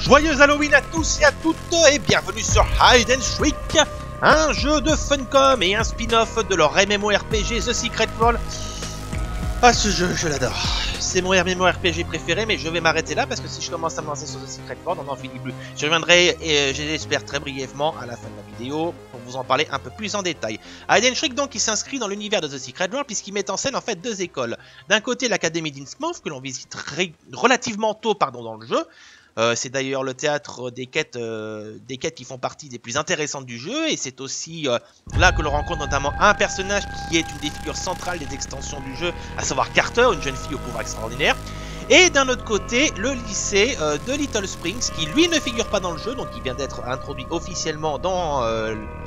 Joyeux Halloween à tous et à toutes et bienvenue sur Hide and Shriek, un jeu de Funcom et un spin-off de leur MMORPG The Secret World. Ah, ce jeu, je l'adore. C'est mon MMORPG préféré, mais je vais m'arrêter là parce que si je commence à me lancer sur The Secret World, on n'en finit plus. Je reviendrai, et j'espère très brièvement, à la fin de la vidéo pour vous en parler un peu plus en détail. Hide and Shriek, donc, qui s'inscrit dans l'univers de The Secret World puisqu'il met en scène en fait deux écoles. D'un côté, l'Académie d'Innsmouth, que l'on visite relativement tôt dans le jeu. C'est d'ailleurs le théâtre des quêtes qui font partie des plus intéressantes du jeu, et c'est aussi là que l'on rencontre notamment un personnage qui est une des figures centrales des extensions du jeu, à savoir Carter, une jeune fille au pouvoir extraordinaire. Et d'un autre côté, le lycée de Little Springs, qui lui ne figure pas dans le jeu, donc il vient d'être introduit officiellement dans,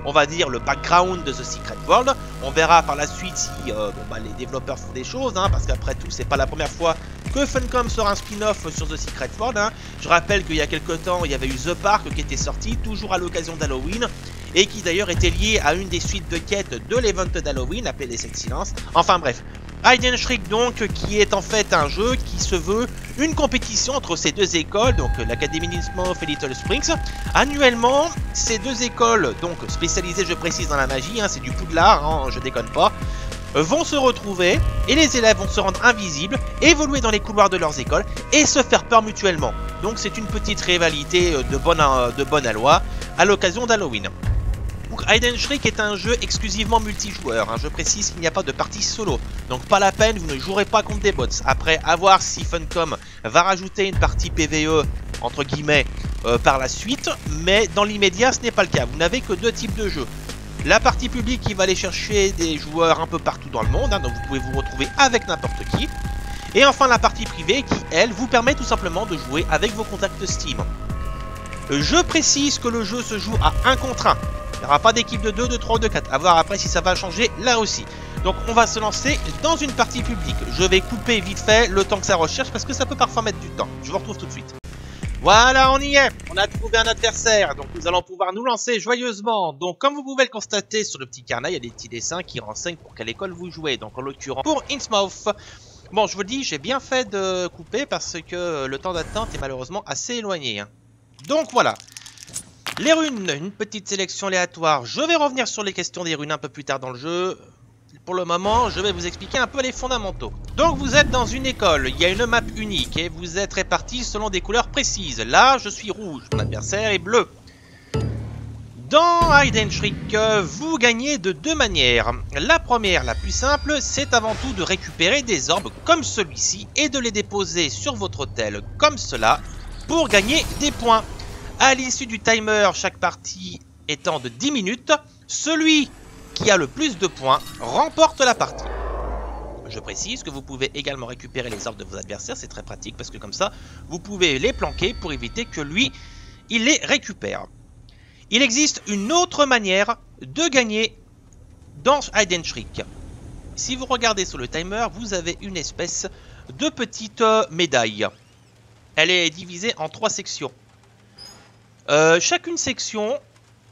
on va dire, le background de The Secret World. On verra par la suite si les développeurs font des choses, hein, parce qu'après tout, c'est pas la première fois que Funcom sort un spin-off sur The Secret World. Hein. Je rappelle qu'il y a quelques temps, il y avait eu The Park qui était sorti, toujours à l'occasion d'Halloween, et qui d'ailleurs était lié à une des suites de quêtes de l'event d'Halloween, appelé les 7 silences. Enfin bref. Hide and Shriek donc, qui est en fait un jeu qui se veut une compétition entre ces deux écoles, donc l'Académie d'Innsmouth et Little Springs. Annuellement, ces deux écoles, donc spécialisées, je précise, dans la magie, hein, c'est du Poudlard, hein, je déconne pas, vont se retrouver et les élèves vont se rendre invisibles, évoluer dans les couloirs de leurs écoles et se faire peur mutuellement. Donc c'est une petite rivalité de bonne aloi à l'occasion d'Halloween. Hide and Shriek est un jeu exclusivement multijoueur, hein. Je précise qu'il n'y a pas de partie solo, donc pas la peine, vous ne jouerez pas contre des bots. Après, à voir si Funcom va rajouter une partie PvE, entre guillemets, par la suite, mais dans l'immédiat ce n'est pas le cas, vous n'avez que deux types de jeux. La partie publique qui va aller chercher des joueurs un peu partout dans le monde, hein, donc vous pouvez vous retrouver avec n'importe qui. Et enfin la partie privée qui, elle, vous permet tout simplement de jouer avec vos contacts Steam. Je précise que le jeu se joue à 1 contre 1. Il n'y aura pas d'équipe de 2, de 3 ou de 4. A voir après si ça va changer là aussi. Donc on va se lancer dans une partie publique. Je vais couper vite fait le temps que ça recherche parce que ça peut parfois mettre du temps. Je vous retrouve tout de suite. Voilà, on y est. On a trouvé un adversaire. Donc nous allons pouvoir nous lancer joyeusement. Donc comme vous pouvez le constater sur le petit carnet, il y a des petits dessins qui renseignent pour quelle école vous jouez. Donc en l'occurrence pour Innsmouth. Bon, je vous le dis, j'ai bien fait de couper parce que le temps d'attente est malheureusement assez éloigné. Hein. Donc voilà. Les runes, une petite sélection aléatoire. Je vais revenir sur les questions des runes un peu plus tard dans le jeu. Pour le moment, je vais vous expliquer un peu les fondamentaux. Donc vous êtes dans une école, il y a une map unique et vous êtes répartis selon des couleurs précises. Là, je suis rouge, mon adversaire est bleu. Dans Hide and Shriek, vous gagnez de deux manières. La première, la plus simple, c'est avant tout de récupérer des orbes comme celui-ci et de les déposer sur votre hôtel comme cela pour gagner des points. À l'issue du timer, chaque partie étant de 10 minutes, celui qui a le plus de points remporte la partie. Je précise que vous pouvez également récupérer les orbes de vos adversaires, c'est très pratique parce que comme ça, vous pouvez les planquer pour éviter que lui, il les récupère. Il existe une autre manière de gagner dans Hide and Shriek. Si vous regardez sur le timer, vous avez une espèce de petite médaille. Elle est divisée en 3 sections. Chacune section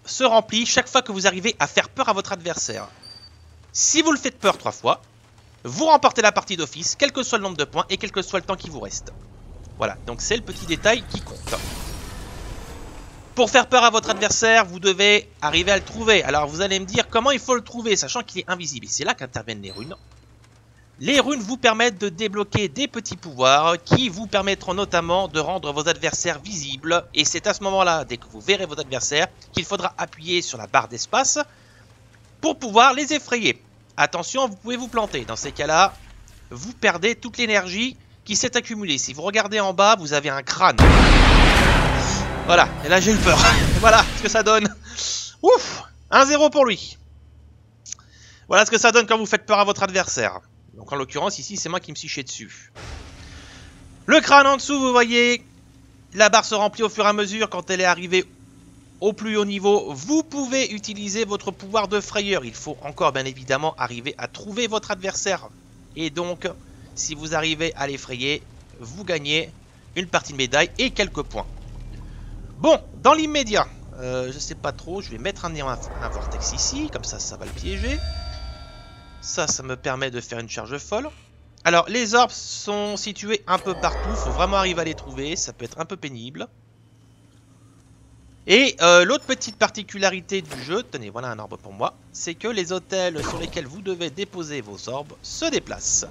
se remplit chaque fois que vous arrivez à faire peur à votre adversaire. Si vous le faites peur 3 fois, vous remportez la partie d'office, quel que soit le nombre de points et quel que soit le temps qui vous reste. Voilà, donc c'est le petit détail qui compte. Pour faire peur à votre adversaire, vous devez arriver à le trouver. Alors vous allez me dire comment il faut le trouver, sachant qu'il est invisible. Et c'est là qu'interviennent les runes. Les runes vous permettent de débloquer des petits pouvoirs qui vous permettront notamment de rendre vos adversaires visibles. Et c'est à ce moment-là, dès que vous verrez vos adversaires, qu'il faudra appuyer sur la barre d'espace pour pouvoir les effrayer. Attention, vous pouvez vous planter. Dans ces cas-là, vous perdez toute l'énergie qui s'est accumulée. Si vous regardez en bas, vous avez un crâne. Voilà, et là j'ai eu peur. Voilà ce que ça donne. Ouf, 1-0 pour lui. Voilà ce que ça donne quand vous faites peur à votre adversaire. Donc en l'occurrence ici c'est moi qui me suis chié dessus. Le crâne en dessous, vous voyez, la barre se remplit au fur et à mesure quand elle est arrivée au plus haut niveau. Vous pouvez utiliser votre pouvoir de frayeur. Il faut encore bien évidemment arriver à trouver votre adversaire. Et donc si vous arrivez à l'effrayer, vous gagnez une partie de médaille et quelques points. Bon, dans l'immédiat, je sais pas trop, je vais mettre un vortex ici, comme ça va le piéger. Ça me permet de faire une charge folle. Alors, les orbes sont situés un peu partout. Il faut vraiment arriver à les trouver. Ça peut être un peu pénible. Et l'autre petite particularité du jeu, tenez, voilà un orbe pour moi, c'est que les hôtels sur lesquels vous devez déposer vos orbes se déplacent.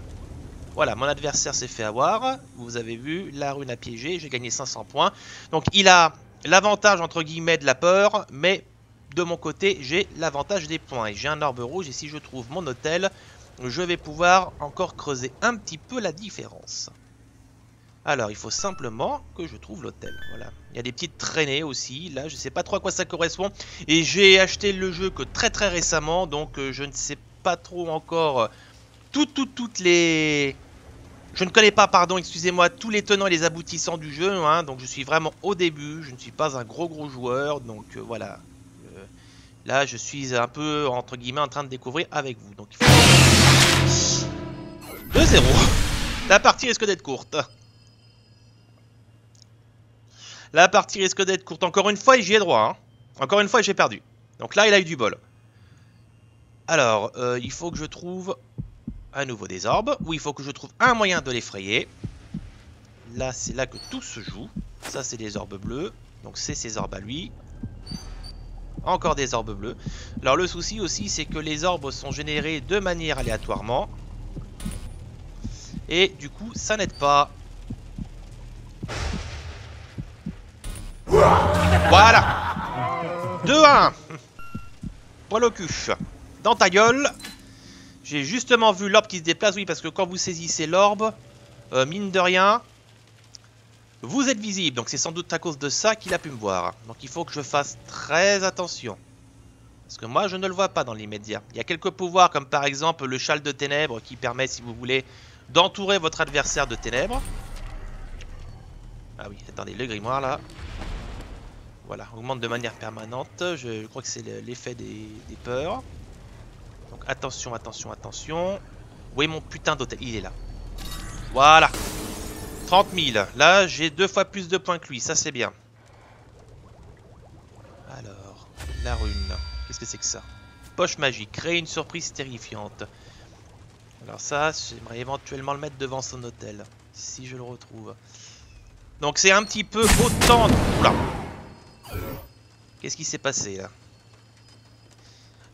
Voilà, mon adversaire s'est fait avoir, vous avez vu, la rune a piégé, j'ai gagné 500 points. Donc il a l'avantage entre guillemets de la peur, mais de mon côté, j'ai l'avantage des points. Et j'ai un orbe rouge, et si je trouve mon hôtel, je vais pouvoir encore creuser un petit peu la différence. Alors, il faut simplement que je trouve l'hôtel. Voilà. Il y a des petites traînées aussi. Là, je ne sais pas trop à quoi ça correspond. Et j'ai acheté le jeu que très récemment. Donc, je ne sais pas trop encore toutes les... Je ne connais pas, pardon, excusez-moi, tous les tenants et les aboutissants du jeu. Hein, donc, je suis vraiment au début. Je ne suis pas un gros joueur. Donc, voilà. Là, je suis un peu, entre guillemets, en train de découvrir avec vous. Donc, il faut... 2-0. La partie risque d'être courte. La partie risque d'être courte. Encore une fois, j'y ai droit. Hein. Encore une fois, j'ai perdu. Donc là, il a eu du bol. Alors, il faut que je trouve à nouveau des orbes. Ou il faut que je trouve un moyen de l'effrayer. Là, c'est là que tout se joue. Ça, c'est des orbes bleus. Donc, c'est ces orbes à lui. Encore des orbes bleus. Alors, le souci aussi, c'est que les orbes sont générés de manière aléatoirement. Et du coup, ça n'aide pas. Voilà. 2-1. Poil au cul. Dans ta gueule. J'ai justement vu l'orbe qui se déplace. Oui, parce que quand vous saisissez l'orbe, mine de rien, vous êtes visible. Donc c'est sans doute à cause de ça qu'il a pu me voir. Donc il faut que je fasse très attention. Parce que moi, je ne le vois pas dans l'immédiat. Il y a quelques pouvoirs, comme par exemple le châle de ténèbres, qui permet, si vous voulez, d'entourer votre adversaire de ténèbres. Ah oui, attendez, le grimoire là. Voilà, augmente de manière permanente. Je crois que c'est l'effet des peurs. Donc attention. Où est mon putain d'hôtel? Il est là. Voilà. 30 000. Là, j'ai 2 fois plus de points que lui. Ça, c'est bien. Alors, la rune. Qu'est-ce que c'est que ça? Poche magique. Créer une surprise terrifiante. Alors ça, j'aimerais éventuellement le mettre devant son hôtel. Si je le retrouve. Donc c'est un petit peu autant... Oula. Qu'est-ce qui s'est passé là?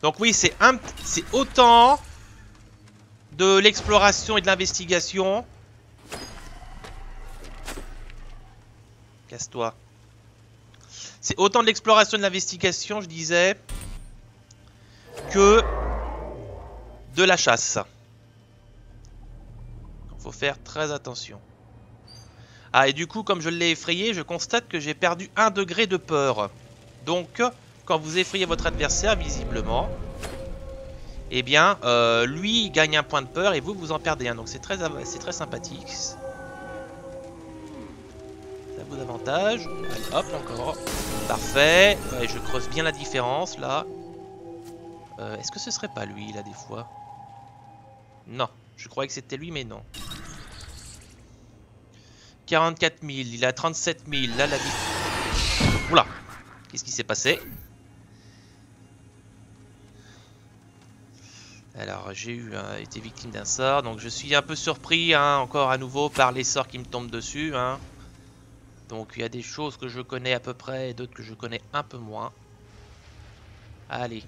Donc oui, c'est autant de l'exploration et de l'investigation. Casse-toi. C'est autant de l'exploration et de l'investigation, je disais, que de la chasse. Il faut faire très attention. Ah, et du coup, comme je l'ai effrayé, je constate que j'ai perdu 1 degré de peur. Donc, quand vous effrayez votre adversaire, visiblement, eh bien, lui gagne un point de peur et vous, vous en perdez un. Donc, c'est très sympathique. Ça vous avantage. Allez, hop, encore. Parfait. Ouais, je creuse bien la différence, là. Est-ce que ce serait pas lui, là, des fois? Non. Je croyais que c'était lui, mais non. 44 000. Il a 37 000. Là, la vie... Oula. Qu'est-ce qui s'est passé? Alors, j'ai été victime d'un sort. Donc, je suis un peu surpris, hein, encore à nouveau, par les sorts qui me tombent dessus. Hein. Donc, il y a des choses que je connais à peu près et d'autres que je connais un peu moins. Allez.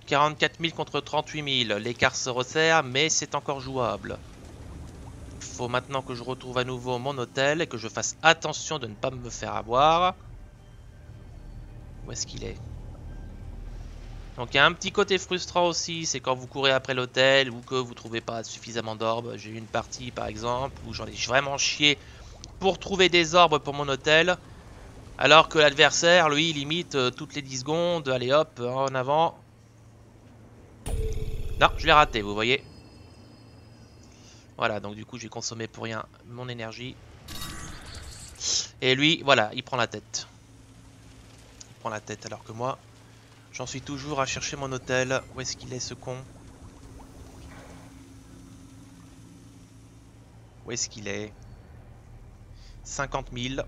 44 000 contre 38 000. L'écart se resserre, mais c'est encore jouable. Il faut maintenant que je retrouve à nouveau mon hôtel et que je fasse attention de ne pas me faire avoir. Où est-ce qu'il est? Donc il y a un petit côté frustrant aussi, c'est quand vous courez après l'hôtel ou que vous trouvez pas suffisamment d'orbes. J'ai eu une partie par exemple où j'en ai vraiment chié pour trouver des orbes pour mon hôtel. Alors que l'adversaire, lui, limite toutes les 10 secondes. Allez hop, en avant. Non, je l'ai raté, vous voyez. Voilà, donc du coup j'ai consommé pour rien mon énergie. Et lui, voilà, il prend la tête. Il prend la tête alors que moi, j'en suis toujours à chercher mon hôtel. Où est-ce qu'il est ce con? Où est-ce qu'il est? 50 000.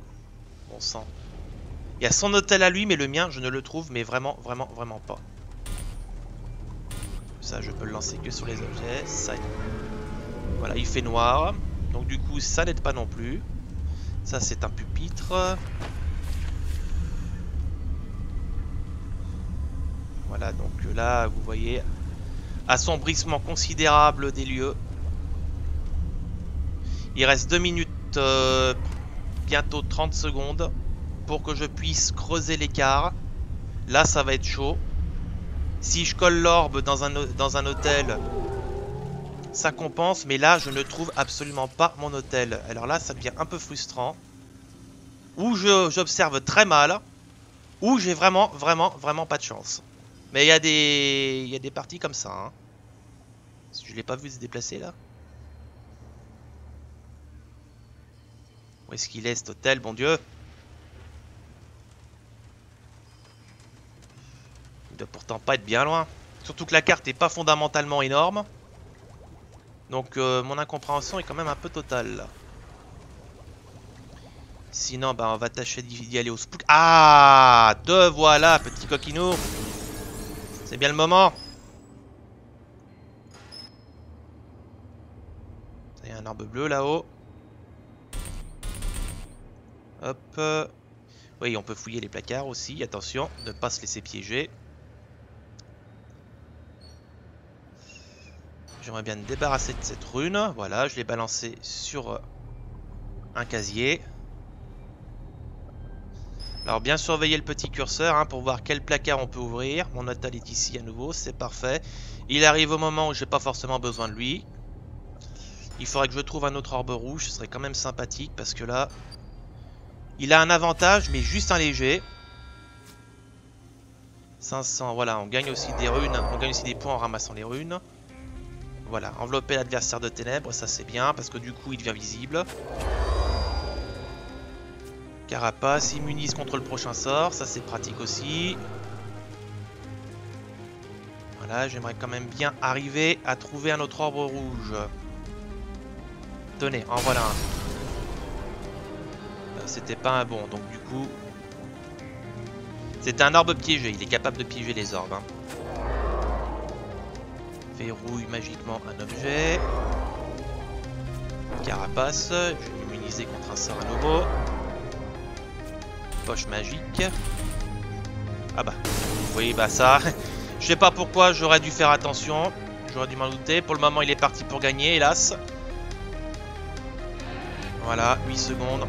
Bon sang. Il y a son hôtel à lui, mais le mien, je ne le trouve, mais vraiment pas. Ça, je peux le lancer que sur les objets. Ça, voilà, il fait noir. Donc du coup, ça n'aide pas non plus. Ça, c'est un pupitre. là, vous voyez, assombrissement considérable des lieux. Il reste 2 minutes, bientôt 30 secondes, pour que je puisse creuser l'écart. Là, ça va être chaud. Si je colle l'orbe dans un hôtel, ça compense. Mais là, je ne trouve absolument pas mon hôtel. Alors là, ça devient un peu frustrant. Ou j'observe très mal, ou j'ai vraiment pas de chance. Mais il y a des parties comme ça. Hein. Je l'ai pas vu se déplacer là. Où est-ce qu'il est cet hôtel, bon Dieu? Il doit pourtant pas être bien loin. Surtout que la carte est pas fondamentalement énorme. Donc mon incompréhension est quand même un peu totale là. Sinon, bah, on va tâcher d'y aller au spook. Ah, te voilà, petit coquinou. C'est bien le moment. Il y a un arbre bleu là-haut. Hop. Oui, on peut fouiller les placards aussi. Attention, ne pas se laisser piéger. J'aimerais bien me débarrasser de cette rune. Voilà, je l'ai balancée sur un casier. Alors bien surveiller le petit curseur hein, pour voir quel placard on peut ouvrir. Mon hôtel est ici à nouveau, c'est parfait. Il arrive au moment où j'ai pas forcément besoin de lui. Il faudrait que je trouve un autre orbe rouge, ce serait quand même sympathique parce que là, il a un avantage mais juste un léger. 500, voilà, on gagne aussi des runes, on gagne aussi des points en ramassant les runes. Voilà, envelopper l'adversaire de ténèbres, ça c'est bien parce que du coup il devient visible. Carapace, immunise contre le prochain sort, ça c'est pratique aussi. Voilà, j'aimerais quand même bien arriver à trouver un autre orbe rouge. Tenez, en voilà un. C'était pas un bon, donc du coup... C'est un orbe piégé, il est capable de piéger les orbes. Hein. Verrouille magiquement un objet. Carapace, je vais m'immuniser contre un sort à nouveau. Poche magique. Ah bah, vous voyez, bah ça, je sais pas pourquoi, j'aurais dû faire attention. J'aurais dû m'en douter. Pour le moment, il est parti pour gagner, hélas. Voilà, 8 secondes.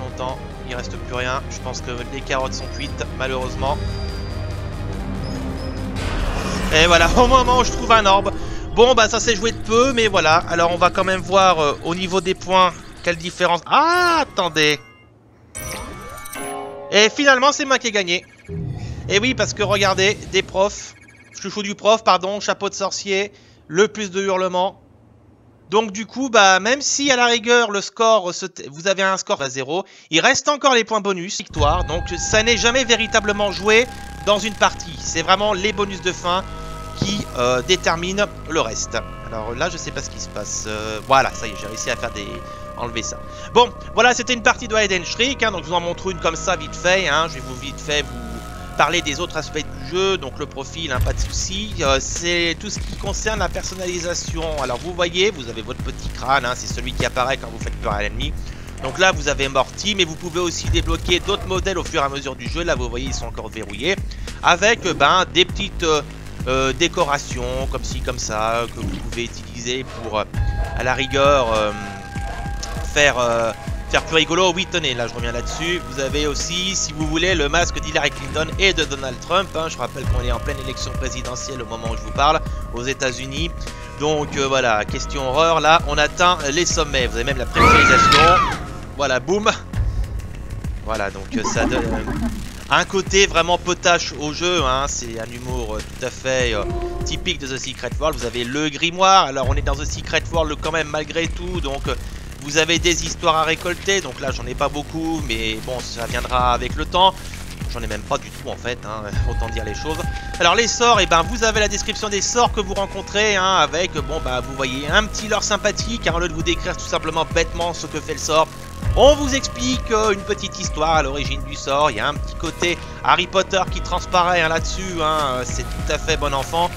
Longtemps, il reste plus rien. Je pense que les carottes sont cuites, malheureusement. Et voilà, au moment où je trouve un orbe. Bon, bah ça s'est joué de peu, mais voilà. Alors, on va quand même voir au niveau des points, quelle différence... Ah, attendez. Et finalement, c'est moi qui ai gagné. Et oui, parce que regardez, des profs, chouchou du prof, pardon, chapeau de sorcier, le plus de hurlements. Donc du coup, bah même si à la rigueur, le score, vous avez un score à 0, il reste encore les points bonus, victoire. Donc ça n'est jamais véritablement joué dans une partie. C'est vraiment les bonus de fin qui déterminent le reste. Alors là, je sais pas ce qui se passe. Voilà, ça y est, j'ai réussi à faire enlever ça. Bon, voilà, c'était une partie de Hide and Shriek, hein, donc je vous en montre une comme ça vite fait, hein, je vais vite fait vous parler des autres aspects du jeu, donc le profil, hein, pas de souci. C'est tout ce qui concerne la personnalisation. Alors vous voyez, vous avez votre petit crâne, hein, c'est celui qui apparaît quand vous faites peur à l'ennemi. Donc là, vous avez Morty, mais vous pouvez aussi débloquer d'autres modèles au fur et à mesure du jeu. Là, vous voyez, ils sont encore verrouillés, avec ben, des petites décorations, comme ci, comme ça, que vous pouvez utiliser pour, à la rigueur... faire plus rigolo. Oui, tenez, là je reviens là-dessus. Vous avez aussi, si vous voulez, le masque d'Hillary Clinton et de Donald Trump. Hein. Je rappelle qu'on est en pleine élection présidentielle au moment où je vous parle, aux États-Unis. Donc voilà, question horreur. Là, on atteint les sommets. Vous avez même la prévisualisation. Voilà, boum. Voilà, donc ça donne un côté vraiment potache au jeu. Hein. C'est un humour tout à fait typique de The Secret World. Vous avez le grimoire. Alors, on est dans The Secret World quand même, malgré tout. Donc... Vous avez des histoires à récolter, donc là j'en ai pas beaucoup, mais bon ça viendra avec le temps. J'en ai même pas du tout en fait, hein, autant dire les choses. Alors les sorts, et ben vous avez la description des sorts que vous rencontrez, hein, avec, bon bah vous voyez un petit lore sympathique, hein, au lieu de vous décrire tout simplement bêtement ce que fait le sort. On vous explique une petite histoire à l'origine du sort, il y a un petit côté Harry Potter qui transparaît hein, là-dessus, hein, c'est tout à fait bon enfant.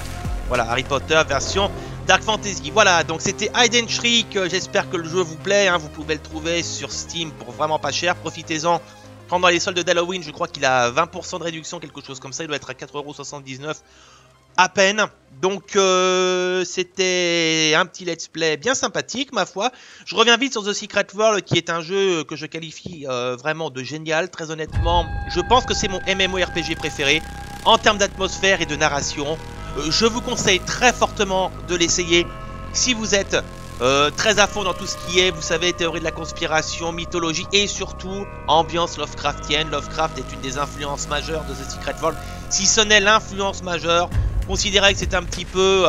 Voilà, Harry Potter version... Dark Fantasy, voilà, donc c'était Hide and Shriek, j'espère que le jeu vous plaît, hein, vous pouvez le trouver sur Steam pour vraiment pas cher, profitez-en. Pendant les soldes d'Halloween, je crois qu'il a 20% de réduction, quelque chose comme ça, il doit être à 4,79 €. à peine. Donc c'était un petit let's play bien sympathique ma foi. Je reviens vite sur The Secret World qui est un jeu que je qualifie vraiment de génial. Très honnêtement, je pense que c'est mon MMORPG préféré en termes d'atmosphère et de narration. Je vous conseille très fortement de l'essayer si vous êtes très à fond dans tout ce qui est, vous savez, théorie de la conspiration, mythologie et surtout ambiance Lovecraftienne. Lovecraft est une des influences majeures de The Secret World, si ce n'est l'influence majeure. Considérez que c'est un petit peu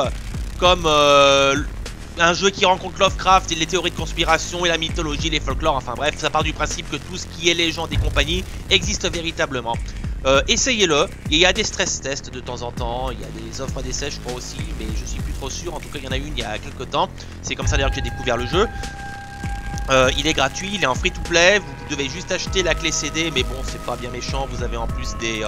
comme un jeu qui rencontre Lovecraft et les théories de conspiration et la mythologie, les folklores, enfin bref, ça part du principe que tout ce qui est légende et compagnie existe véritablement. Essayez-le, il y a des stress tests de temps en temps, il y a des offres d'essai je crois aussi, mais je suis plus trop sûr, en tout cas il y en a une il y a quelques temps, c'est comme ça d'ailleurs que j'ai découvert le jeu. Il est gratuit, il est en free to play, vous devez juste acheter la clé CD, mais bon c'est pas bien méchant, vous avez en plus des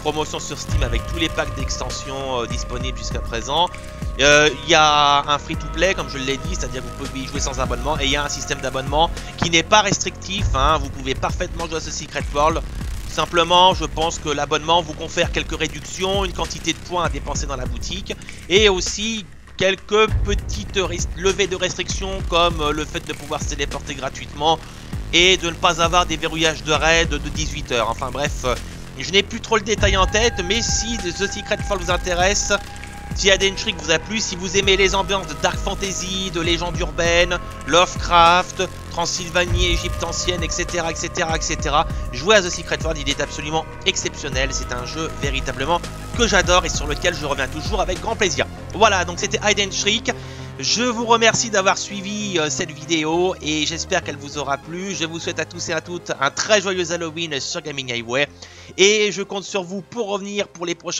promotions sur Steam avec tous les packs d'extensions disponibles jusqu'à présent. Il y a un free to play comme je l'ai dit, c'est à dire que vous pouvez y jouer sans abonnement, et il y a un système d'abonnement qui n'est pas restrictif, hein, vous pouvez parfaitement jouer à ce Secret World. Simplement, je pense que l'abonnement vous confère quelques réductions, une quantité de points à dépenser dans la boutique et aussi quelques petites levées de restrictions comme le fait de pouvoir se téléporter gratuitement et de ne pas avoir des verrouillages de raid de 18 heures. Enfin bref, je n'ai plus trop le détail en tête, mais si The Secret World vous intéresse, si Hidden Shriek vous a plu, si vous aimez les ambiances de Dark Fantasy, de légendes urbaines, Lovecraft, Transylvanie, Égypte ancienne, etc., etc., etc., jouez à The Secret World, il est absolument exceptionnel. C'est un jeu véritablement que j'adore et sur lequel je reviens toujours avec grand plaisir. Voilà, donc c'était Hidden Shriek. Je vous remercie d'avoir suivi cette vidéo et j'espère qu'elle vous aura plu. Je vous souhaite à tous et à toutes un très joyeux Halloween sur Gaming Highway et je compte sur vous pour revenir pour les prochains